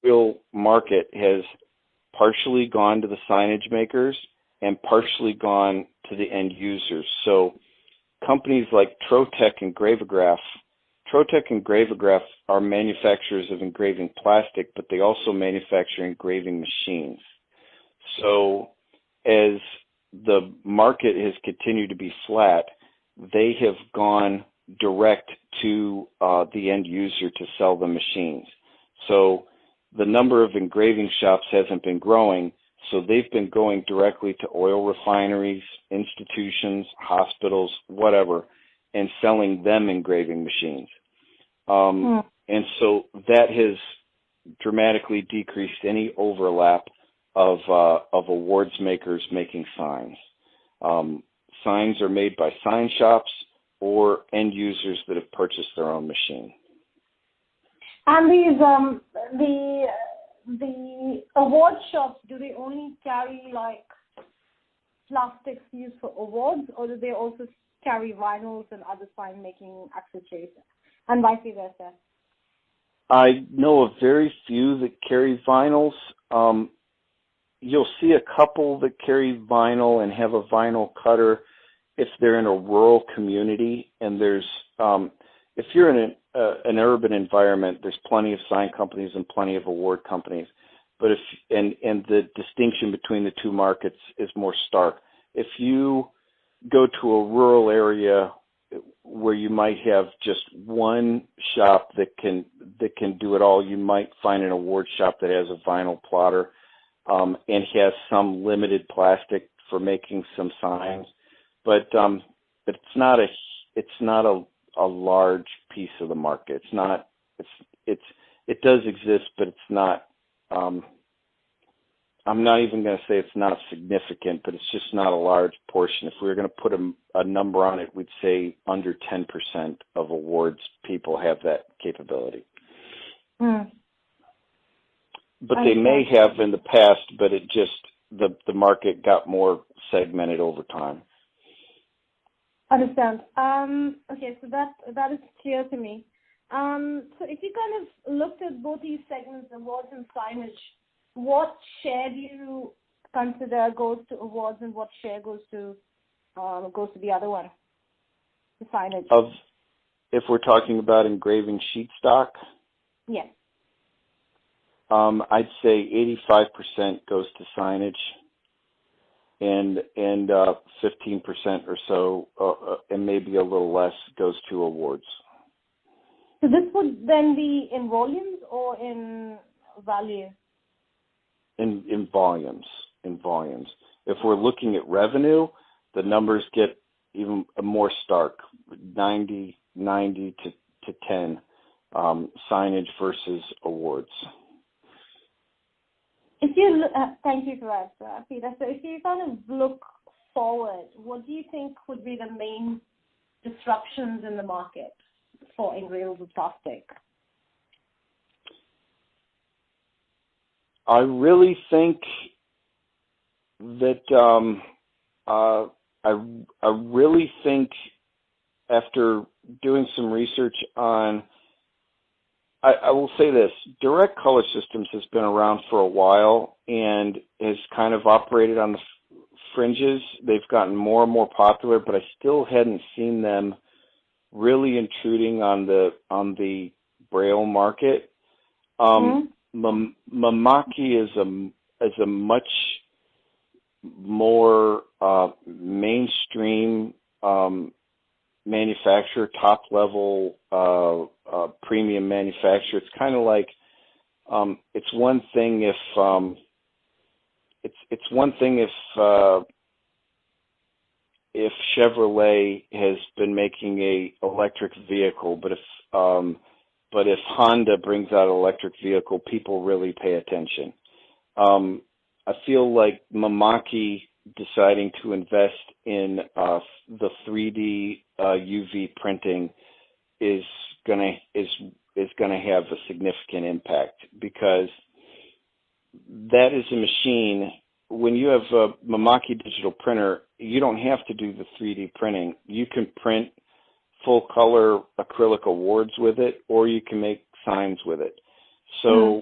oil market has partially gone to the signage makers and partially gone to the end users. So companies like Trotec and Gravograph are manufacturers of engraving plastic, but they also manufacture engraving machines. So as the market has continued to be flat, they have gone direct to the end user to sell the machines. So the number of engraving shops hasn't been growing, so they've been going directly to oil refineries, institutions, hospitals, whatever, and selling them engraving machines. And so that has dramatically decreased any overlap of awards makers making signs. Signs are made by sign shops or end users that have purchased their own machine. And these the award shops, do they only carry like plastics used for awards, or do they also carry vinyls and other sign making accessories, and vice versa? I know of very few that carry vinyls. You'll see a couple that carry vinyl and have a vinyl cutter if they're in a rural community, and there's if you're in an urban environment, there's plenty of sign companies and plenty of award companies. But and the distinction between the two markets is more stark. If you go to a rural area where you might have just one shop that can do it all, you might find an award shop that has a vinyl plotter and has some limited plastic for making some signs. But it's not a large piece of the market. It does exist, but it's not. I'm not even going to say it's not significant, but it's just not a large portion. If we were going to put a number on it, we'd say under 10% of awards people have that capability. But they may have in the past, but it just the market got more segmented over time. Understand. Okay, so that is clear to me. So if you kind of looked at both these segments, awards and signage, what share do you consider goes to awards and what share goes to the other one, the signage? If we're talking about engraving sheet stock? Yes. I'd say 85% goes to signage, and 15% or so, and maybe a little less, goes to awards. So this would then be in volumes or in value? In volumes. If we're looking at revenue, the numbers get even more stark, 90 to 10, signage versus awards. If you thank you for that, Peter. So if you kind of look forward, what do you think would be the main disruptions in the market for engravable plastic? I really think that I really think after doing some research on, I will say this, direct color systems has been around for a while and has kind of operated on the fringes. They've gotten more and more popular, but I still hadn't seen them really intruding on the Braille market. Mamaki is a much more mainstream manufacturer, top level premium manufacturer. It's kind of like it's one thing if Chevrolet has been making a electric vehicle, but if Honda brings out an electric vehicle, people really pay attention. I feel like Mamaki deciding to invest in the 3D UV printing is gonna have a significant impact, because that is a machine. When you have a Mamaki digital printer, you don't have to do the 3D printing. You can print full color acrylic awards with it, or you can make signs with it. So